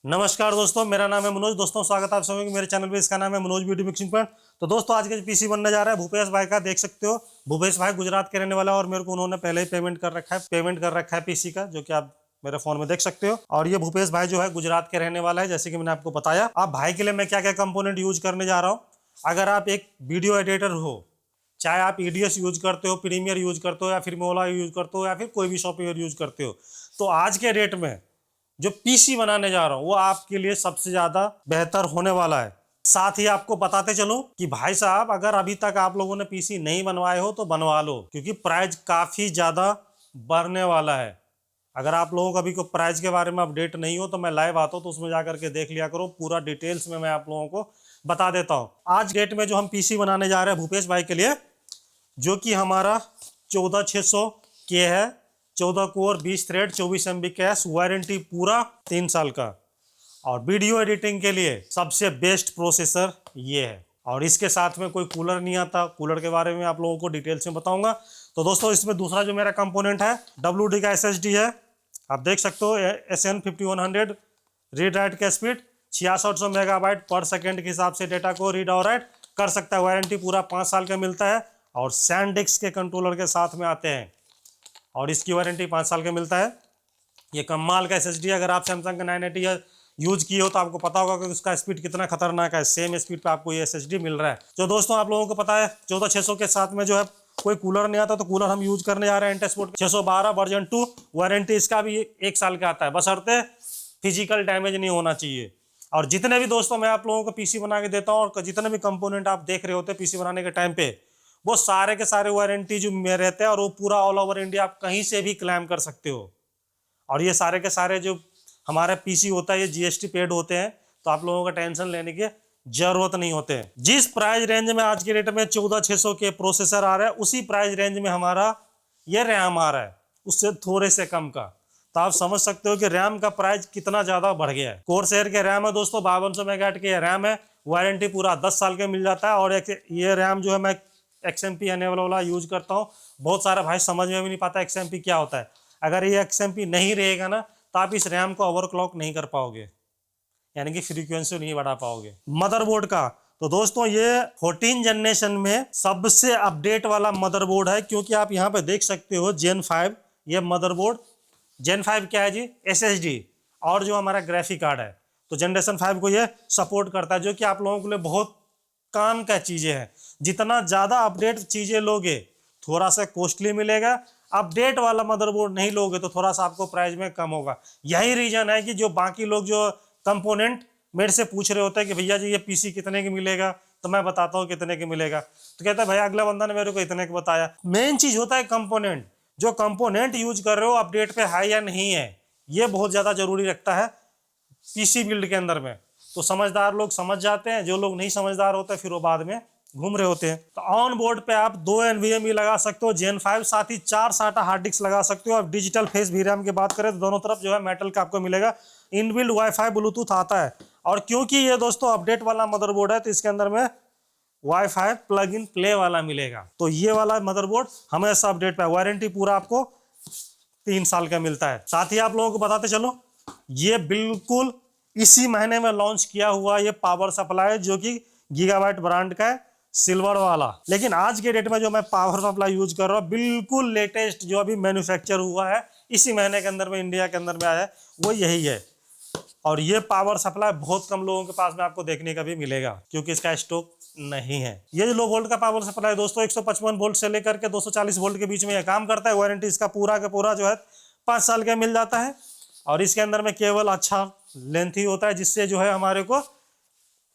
नमस्कार दोस्तों, मेरा नाम है मनोज। दोस्तों स्वागत है आप सभी मेरे चैनल पे। इसका नाम है मनोज ब्यूटी मिक्सिंग पॉइंट। तो दोस्तों आज के जो पीसी बनने जा रहा है भूपेश भाई का, देख सकते हो। भूपेश भाई गुजरात के रहने वाला है और मेरे को उन्होंने पहले ही पेमेंट कर रखा है पीसी का, जो कि आप मेरे फोन में देख सकते हो। और ये भूपेश भाई जो है गुजरात के रहने वाला है, जैसे कि मैंने आपको बताया। आप भाई के लिए मैं क्या क्या कंपोनेंट यूज करने जा रहा हूँ। अगर आप एक वीडियो एडिटर हो, चाहे आप ईडीएस यूज करते हो, प्रीमियर यूज करते हो, या फिर मोला यूज करते हो, या फिर कोई भी सॉफ्टवेयर यूज करते हो, तो आज के डेट में जो पीसी बनाने जा रहा हूं वो आपके लिए सबसे ज्यादा बेहतर होने वाला है। साथ ही आपको बताते चलो कि भाई साहब, अगर अभी तक आप लोगों ने पीसी नहीं बनवाए हो तो बनवा लो, क्योंकि प्राइस काफी ज्यादा बढ़ने वाला है। अगर आप लोगों को अभी को प्राइस के बारे में अपडेट नहीं हो तो मैं लाइव आता हूं, तो उसमें जाकर के देख लिया करो। पूरा डिटेल्स में मैं आप लोगों को बता देता हूं। आज डेट में जो हम पीसी बनाने जा रहे हैं भूपेश भाई के लिए, जो कि हमारा 14600 के है, 14 core 20 thread 24 MB cash, warranty पूरा 3 साल का। और वीडियो एडिटिंग के लिए सबसे बेस्ट प्रोसेसर ये है। और इसके साथ में कोई कूलर नहीं आता। कूलर के बारे में आप लोगों को डिटेल्स में बताऊंगा। तो दोस्तों इसमें दूसरा जो मेरा कंपोनेंट है WD का SSD है। आप देख सकते हो SN5100 रीड राइट का स्पीड 6600 मेगाबाइट पर सेकेंड के हिसाब से डेटा को रीड और राइट कर सकता है। वारंटी पूरा 5 साल का मिलता है और सैनडिस्क के कंट्रोलर के साथ में आते हैं और इसकी वारंटी 5 साल का मिलता है। ये कमाल का SSD। अगर आप सैमसंग का 980 यूज किए हो तो आपको पता होगा कि उसका स्पीड कितना खतरनाक है। सेम स्पीड पे आपको ये SSD मिल रहा है। जो दोस्तों आप लोगों को पता है 14600 के साथ में जो है कोई कूलर नहीं आता, तो कूलर हम यूज करने जा रहे हैं इंटेस्पोर्ट 612 वर्जन 2। वारंटी इसका भी 1 साल का आता है, बशर्ते फिजिकल डैमेज नहीं होना चाहिए। और जितने भी दोस्तों मैं आप लोगों को पीसी बना के देता हूँ और जितने भी कंपोनेंट आप देख रहे होते हैं पीसी बनाने के टाइम पे, वो सारे के सारे वारंटी जो में रहते हैं और वो पूरा ऑल ओवर इंडिया आप कहीं से भी क्लेम कर सकते हो। और ये सारे के सारे जो हमारे पीसी होता है ये GST पेड होते हैं, तो आप लोगों का टेंशन लेने की जरूरत नहीं होते हैं। जिस प्राइस रेंज में आज के डेट में 14600 के प्रोसेसर आ रहा है, उसी प्राइस रेंज में हमारा ये रैम आ रहा है, उससे थोड़े से कम का। तो आप समझ सकते हो कि रैम का प्राइस कितना ज्यादा बढ़ गया है। कोरसैर के रैम है दोस्तों 5200 मेगाहर्ट्ज के रैम है, वारंटी पूरा 10 साल के मिल जाता है। और ये रैम जो है मैं XMP एनेबल वाला यूज करता हूँ। बहुत सारा भाई समझ में भी नहीं पाता XMP क्या होता है। अगर ये XMP नहीं रहेगा ना, तो आप इस रैम को ओवरक्लॉक नहीं कर पाओगे, यानी कि फ्रीक्वेंसी नहीं बढ़ा पाओगे। मदरबोर्ड का तो दोस्तों ये 14 जनरेशन में सबसे अपडेट वाला मदरबोर्ड है, क्योंकि आप यहाँ पे देख सकते हो Gen 5 ये मदरबोर्ड। Gen 5 क्या है जी? SSD और जो हमारा ग्राफिक कार्ड है, तो जनरेशन 5 को ये सपोर्ट करता है, जो कि आप लोगों के लिए बहुत काम का चीजें हैं। जितना ज्यादा अपडेट चीजें लोगे थोड़ा सा कॉस्टली मिलेगा। अपडेट वाला मदरबोर्ड नहीं लोगे तो थोड़ा सा आपको प्राइस में कम होगा। यही रीजन है कि जो बाकी लोग जो कंपोनेंट मेरे से पूछ रहे होते हैं कि भैया जी ये पीसी कितने की मिलेगा, तो मैं बताता हूँ कितने की मिलेगा। तो कहता है भाई अगला बंदा ने मेरे को इतने का बताया। मेन चीज होता है कंपोनेंट। जो कंपोनेंट यूज कर रहे हो अपडेट पे है या नहीं है, ये बहुत ज्यादा जरूरी रखता है पीसी बिल्ड के अंदर में। तो समझदार लोग समझ जाते हैं, जो लोग नहीं समझदार होते फिर वो बाद में घूम रहे होते हैं। तो ऑन बोर्ड पे आप 2 NVMe लगा सकते हो Gen 5, साथ ही 4 SATA हार्ड डिस्क लगा सकते हो। अब डिजिटल फेस VRAM की बात करें तो दोनों तरफ जो है मेटल का आपको मिलेगा। इनबिल्ड वाईफाई ब्लूटूथ आता है। और क्योंकि ये दोस्तों अपडेट वाला मदरबोर्ड है, तो इसके अंदर में वाईफाई प्लग इन प्ले वाला मिलेगा। तो ये वाला मदरबोर्ड हमेशा अपडेट पे, वारंटी पूरा आपको 3 साल का मिलता है। साथ ही आप लोगों को बताते चलो, ये बिल्कुल इसी महीने में लॉन्च किया हुआ ये पावर सप्लाई, जो कि गीगाबाइट ब्रांड का है, सिल्वर वाला। लेकिन आज के डेट में जो मैं पावर सप्लाई यूज कर रहा हूँ बिल्कुल लेटेस्ट, जो अभी मैन्युफैक्चर हुआ है इसी महीने के अंदर में इंडिया के अंदर में आया है, वो यही है। और ये पावर सप्लाई बहुत कम लोगों के पास में आपको देखने का भी मिलेगा, क्योंकि इसका स्टॉक नहीं है। ये जो लो वोल्ट का पावर सप्लाई दोस्तों 155 वोल्ट से लेकर के 240 वोल्ट के बीच में यह काम करता है। वारंटी इसका पूरा का पूरा जो है 5 साल का मिल जाता है। और इसके अंदर में केवल अच्छा लेंथ ही होता है, जिससे जो है हमारे को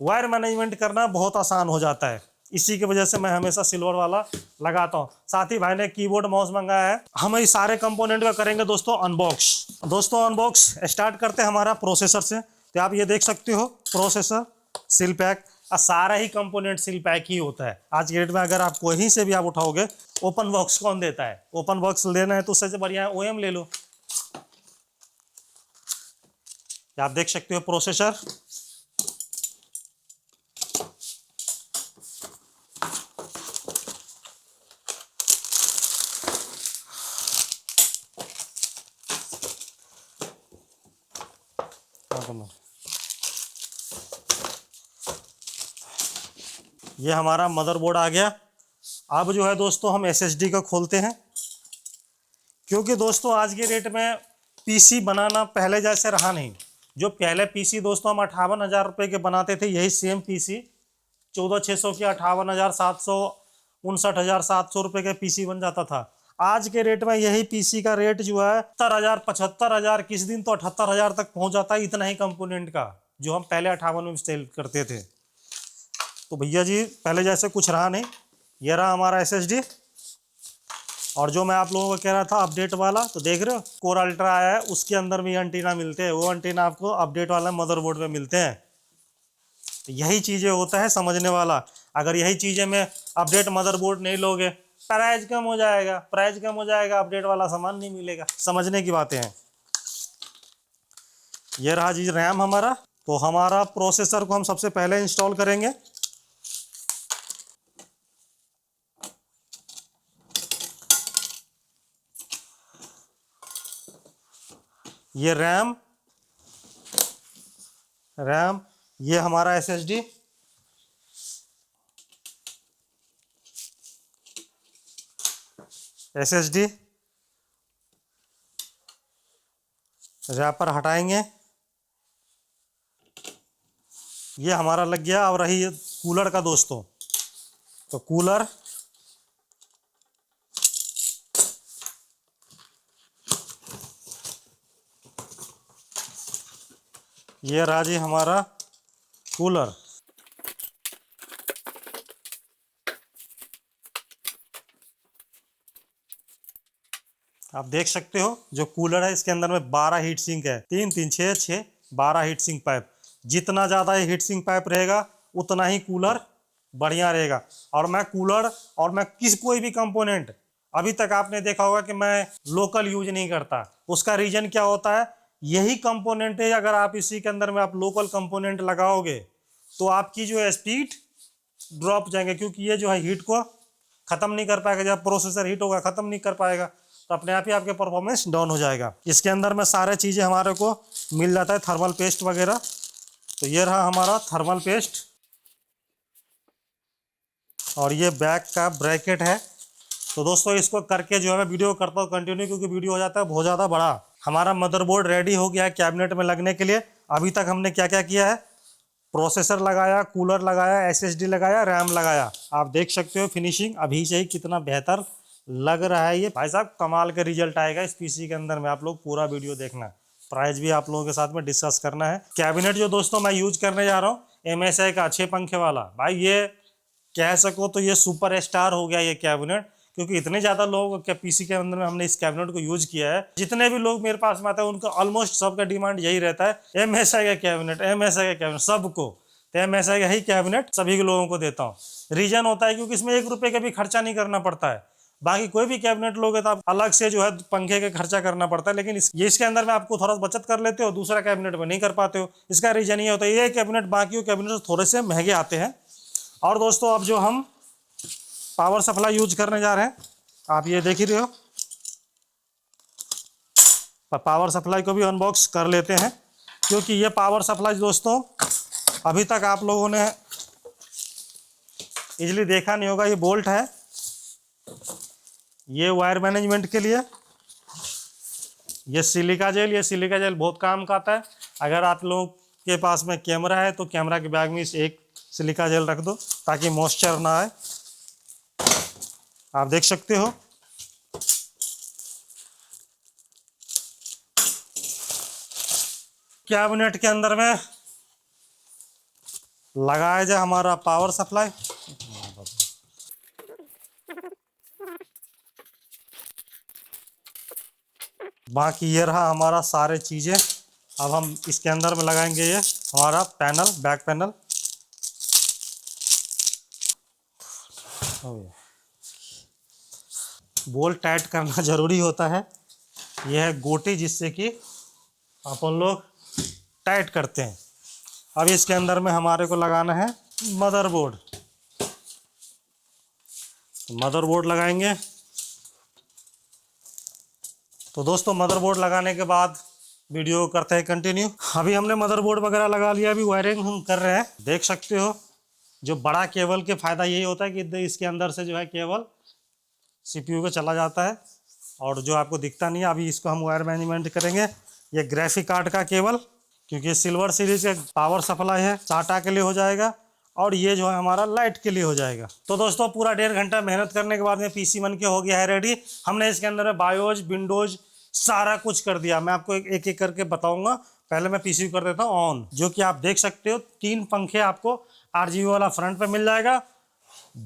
वायर मैनेजमेंट करना बहुत आसान हो जाता है। इसी की वजह से मैं हमेशा सिल्वर वाला लगाता हूँ। साथ ही भाई ने कीबोर्ड माउस मंगाया है। हम इस सारे कंपोनेंट का करेंगे दोस्तों अनबॉक्स। दोस्तों अनबॉक्स स्टार्ट करते हैं हमारा प्रोसेसर से। तो आप ये देख सकते हो प्रोसेसर सील पैक, सारा ही कंपोनेंट सील पैक ही होता है। आज के डेट में अगर आप कहीं से भी आप उठाओगे, ओपन बॉक्स कौन देता है? ओपन बॉक्स लेना है तो उससे बढ़िया है OEM ले लो। आप देख सकते हो प्रोसेसर, ये हमारा मदरबोर्ड आ गया। अब जो है दोस्तों हम एसएसडी का खोलते हैं, क्योंकि दोस्तों आज के रेट में पीसी बनाना पहले जैसे रहा नहीं। जो पहले पीसी दोस्तों हम 58,000 रुपये के बनाते थे, यही सेम पीसी 14,600 की 58,700 59,700 रुपये के पीसी बन जाता था। आज के रेट में यही पीसी का रेट जो है 70,000 75,000, किस दिन तो 78,000 तक पहुंच जाता है, इतना ही कंपोनेंट का, जो हम पहले 58 में सेल करते थे। तो भैया जी पहले जैसे कुछ रहा नहीं। ये रहा हमारा एसएसडी। और जो मैं आप लोगों को कह रहा था अपडेट वाला, तो देख रहे हो कोर अल्ट्रा आया है, उसके अंदर भी एंटीना मिलते हैं। वो एंटीना आपको अपडेट वाला मदरबोर्ड में मिलते हैं। तो यही चीज़ें होता है समझने वाला। अगर यही चीज़ें में अपडेट मदरबोर्ड नहीं लोगे, प्राइस कम हो जाएगा, प्राइस कम हो जाएगा, अपडेट वाला सामान नहीं मिलेगा। समझने की बातें हैं। ये रहा जी रैम हमारा। तो हमारा प्रोसेसर को हम सबसे पहले इंस्टॉल करेंगे। ये रैम, ये हमारा एसएसडी। रैपर हटाएंगे। ये हमारा लग गया। अब रही कूलर का दोस्तों, तो कूलर ये रहा जी हमारा कूलर। आप देख सकते हो जो कूलर है इसके अंदर में 12 हीट सिंक है, 3 3 6 6 12 हीट सिंक पाइप। जितना ज़्यादा ये हीट सिंक पाइप रहेगा उतना ही कूलर बढ़िया रहेगा। और मैं कूलर और मैं कोई भी कंपोनेंट, अभी तक आपने देखा होगा कि मैं लोकल यूज नहीं करता। उसका रीजन क्या होता है, यही कंपोनेंट है। अगर आप इसी के अंदर में आप लोकल कंपोनेंट लगाओगे तो आपकी जो है स्पीड ड्रॉप जाएंगे, क्योंकि ये जो है हीट को ख़त्म नहीं कर पाएगा। जब प्रोसेसर हीट होगा ख़त्म नहीं कर पाएगा, तो अपने आप ही आपके परफॉर्मेंस डाउन हो जाएगा। इसके अंदर में सारे चीज़ें हमारे को मिल जाता है, थर्मल पेस्ट वगैरह। तो ये रहा हमारा थर्मल पेस्ट। और ये बैक का ब्रैकेट है। तो दोस्तों इसको करके जो है मैं वीडियो करता हूँ कंटिन्यू, क्योंकि वीडियो हो जाता है बहुत ज़्यादा बड़ा। हमारा मदरबोर्ड रेडी हो गया है कैबिनेट में लगने के लिए। अभी तक हमने क्या क्या किया है, प्रोसेसर लगाया, कूलर लगाया, एसएसडी लगाया, रैम लगाया। आप देख सकते हो फिनिशिंग अभी से ही कितना बेहतर लग रहा है। ये भाई साहब कमाल का रिजल्ट आएगा इस पीसी के अंदर में। आप लोग पूरा वीडियो देखना, प्राइस भी आप लोगों के साथ में डिस्कस करना है। कैबिनेट जो दोस्तों मैं यूज करने जा रहा हूँ MSI का 6 पंखे वाला, भाई ये कह सको तो ये सुपर स्टार हो गया ये कैबिनेट। क्योंकि इतने ज़्यादा लोग के पीसी के अंदर में हमने इस कैबिनेट को यूज किया है, जितने भी लोग मेरे पास में आते हैं उनका ऑलमोस्ट सबका डिमांड यही रहता है MSI का कैबिनेट, MSI का कैबिनेट सबको। तो MSI का ही कैबिनेट सभी के लोगों को देता हूँ। रीजन होता है क्योंकि इसमें 1 रुपये का भी खर्चा नहीं करना पड़ता है। बाकी कोई भी कैबिनेट लोगे तो आप अलग से जो है पंखे का खर्चा करना पड़ता है, लेकिन इसके अंदर में आपको थोड़ा बचत कर लेते हो, दूसरा कैबिनेट में नहीं कर पाते हो। इसका रीजन ये होता है, ये कैबिनेट बाकी कैबिनेट से थोड़े से महंगे आते हैं। और दोस्तों अब जो हम पावर सप्लाई यूज करने जा रहे हैं, आप ये देख ही रहे हो। पावर सप्लाई को भी अनबॉक्स कर लेते हैं, क्योंकि ये पावर सप्लाई दोस्तों अभी तक आप लोगों ने इजीली देखा नहीं होगा। ये बोल्ट है, ये वायर मैनेजमेंट के लिए। ये सिलिका जेल बहुत काम का आता है। अगर आप लोगों के पास में कैमरा है तो कैमरा के बैग में एक सिलिका जेल रख दो ताकि मॉइस्चर ना आए। आप देख सकते हो। कैबिनेट के अंदर में लगाया जाए हमारा पावर सप्लाई। बाकी ये रहा हमारा सारे चीज़ें। अब हम इसके अंदर में लगाएंगे ये हमारा panel, back panel. Bolt tight करना ज़रूरी होता है। यह है गोटी जिससे कि अपन लोग टाइट करते हैं। अब इसके अंदर में हमारे को लगाना है मदरबोर्ड। मदरबोर्ड लगाएंगे। तो दोस्तों मदरबोर्ड लगाने के बाद वीडियो करते हैं कंटिन्यू। अभी हमने मदरबोर्ड वगैरह लगा लिया, अभी वायरिंग हम कर रहे हैं। देख सकते हो जो बड़ा केबल के फ़ायदा यही होता है कि इसके अंदर से जो है केबल CPU को चला जाता है और जो आपको दिखता नहीं है। अभी इसको हम वायर मैनेजमेंट करेंगे। ये ग्राफिक कार्ड का केबल, क्योंकि सिल्वर सीरीज का पावर सप्लाई है, SATA के लिए हो जाएगा और ये जो है हमारा लाइट के लिए हो जाएगा। तो दोस्तों पूरा 1.5 घंटा मेहनत करने के बाद में PC बन के हो गया है रेडी। हमने इसके अंदर में बायोज विंडोज सारा कुछ कर दिया। मैं आपको एक एक करके बताऊंगा। पहले मैं PC को कर देता हूँ ऑन, जो कि आप देख सकते हो 3 पंखे आपको RGB वाला फ्रंट पे मिल जाएगा,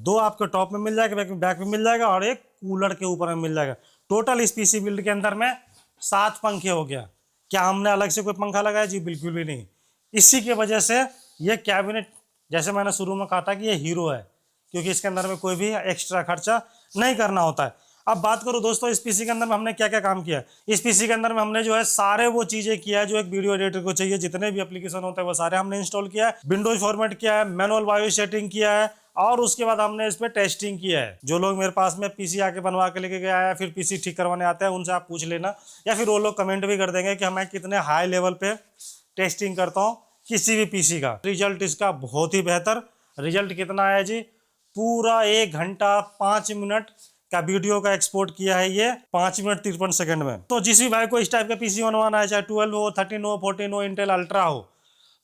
2 आपके टॉप में मिल जाएगा, बैक में मिल जाएगा और एक कूलर के ऊपर में मिल जाएगा। टोटल इस PC बिल्ड के अंदर में 7 पंखे हो गया। क्या हमने अलग से कोई पंखा लगाया? जी बिल्कुल भी नहीं। इसी की वजह से ये कैबिनेट, जैसे मैंने शुरू में कहा था कि ये हीरो है, क्योंकि इसके अंदर में कोई भी एक्स्ट्रा खर्चा नहीं करना होता है। अब बात करो दोस्तों इस PC के अंदर में हमने क्या क्या काम किया है। इस PC के अंदर में हमने जो है सारे वो चीज़ें किया है जो एक वीडियो एडिटर को चाहिए। जितने भी एप्लीकेशन होते हैं वो सारे हमने इंस्टॉल किया है। विंडोज फॉर्मेट किया है, मैनुअल बायो सेटिंग किया है और उसके बाद हमने इस पर टेस्टिंग किया है। जो लोग मेरे पास में PC आके बनवा के लेके गया है, फिर PC ठीक करवाने आते हैं, उनसे आप पूछ लेना, या फिर वो लोग कमेंट भी कर देंगे कि मैं कितने हाई लेवल पे टेस्टिंग करता हूँ किसी भी PC का। रिजल्ट इसका बहुत ही बेहतर। रिजल्ट कितना आया जी? पूरा 1 घंटा 5 मिनट का वीडियो का एक्सपोर्ट किया है ये 5 मिनट 53 सेकंड में। तो जिस भी भाई को इस टाइप का PC बनवाना है, चाहे 12 हो, 13 हो, 14 हो, इंटेल अल्ट्रा हो,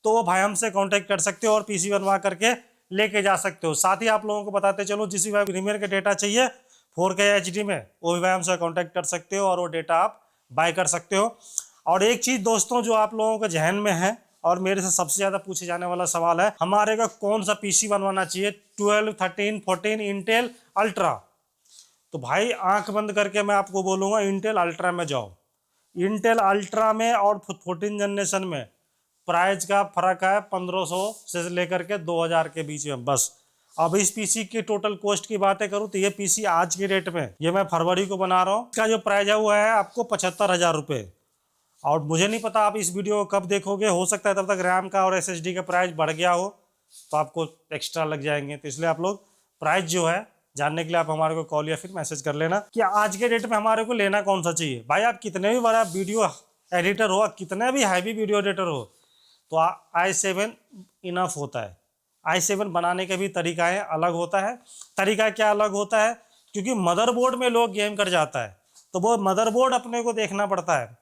तो वो भाई हमसे कांटेक्ट कर सकते हो और PC बनवा करके लेके जा सकते हो। साथ ही आप लोगों को बताते चलो, जिस भी भाई प्रीमियर का डेटा चाहिए 4K HD में, वो भी भाई हमसे कांटेक्ट कर सकते हो और वो डेटा आप बाय कर सकते हो। और एक चीज़ दोस्तों जो आप लोगों के जहन में है और मेरे से सबसे ज़्यादा पूछे जाने वाला सवाल है, हमारे का कौन सा PC बनवाना चाहिए, 12, 13, 14, इंटेल अल्ट्रा? तो भाई आंख बंद करके मैं आपको बोलूँगा इंटेल अल्ट्रा में जाओ। इंटेल अल्ट्रा में और 14 जनरेशन में प्राइस का फर्क है 1500 से लेकर के 2000 के बीच में बस। अब इस PC की टोटल कॉस्ट की बातें करूँ तो ये PC आज के डेट में, ये मैं फरवरी को बना रहा हूँ, इसका जो प्राइस है वो है आपको 75,000 रुपये। और मुझे नहीं पता आप इस वीडियो को कब देखोगे, हो सकता है तब तक रैम का और SSD का प्राइस बढ़ गया हो तो आपको एक्स्ट्रा लग जाएंगे। तो इसलिए आप लोग प्राइस जो है जानने के लिए आप हमारे को कॉल या फिर मैसेज कर लेना कि आज के डेट में हमारे को लेना कौन सा चाहिए। भाई आप कितने भी बड़ा वीडियो एडिटर हो, कितने भी हैवी वीडियो एडिटर हो, तो i7 इनफ होता है। i7 बनाने के भी तरीका है, अलग होता है। तरीका क्या अलग होता है? क्योंकि मदरबोर्ड में लोग गेम कर जाता है तो वो मदरबोर्ड अपने को देखना पड़ता है।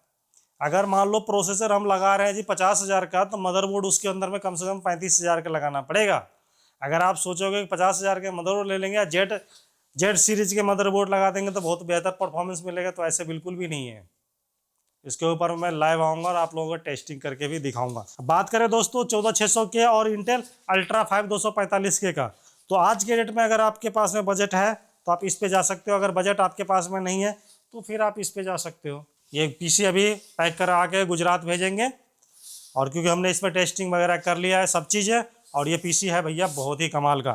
अगर मान लो प्रोसेसर हम लगा रहे हैं जी 50,000 का, तो मदरबोर्ड उसके अंदर में कम से कम 35,000 का लगाना पड़ेगा। अगर आप सोचोगे कि 50,000 के मदरबोर्ड ले लेंगे या जेड सीरीज के मदरबोर्ड लगा देंगे तो बहुत बेहतर परफॉर्मेंस मिलेगा, तो ऐसे बिल्कुल भी नहीं है। इसके ऊपर मैं लाइव आऊँगा और आप लोगों को टेस्टिंग करके भी दिखाऊंगा। बात करें दोस्तों 14600 के और इंटेल अल्ट्रा 5 245 के का, तो आज के डेट में अगर आपके पास में बजट है तो आप इस पे जा सकते हो। अगर बजट आपके पास में नहीं है तो फिर आप इस पे जा सकते हो। ये PC अभी पैक करा के गुजरात भेजेंगे, और क्योंकि हमने इस पर टेस्टिंग वगैरह कर लिया है सब चीज़ें, और ये PC है भैया बहुत ही कमाल का।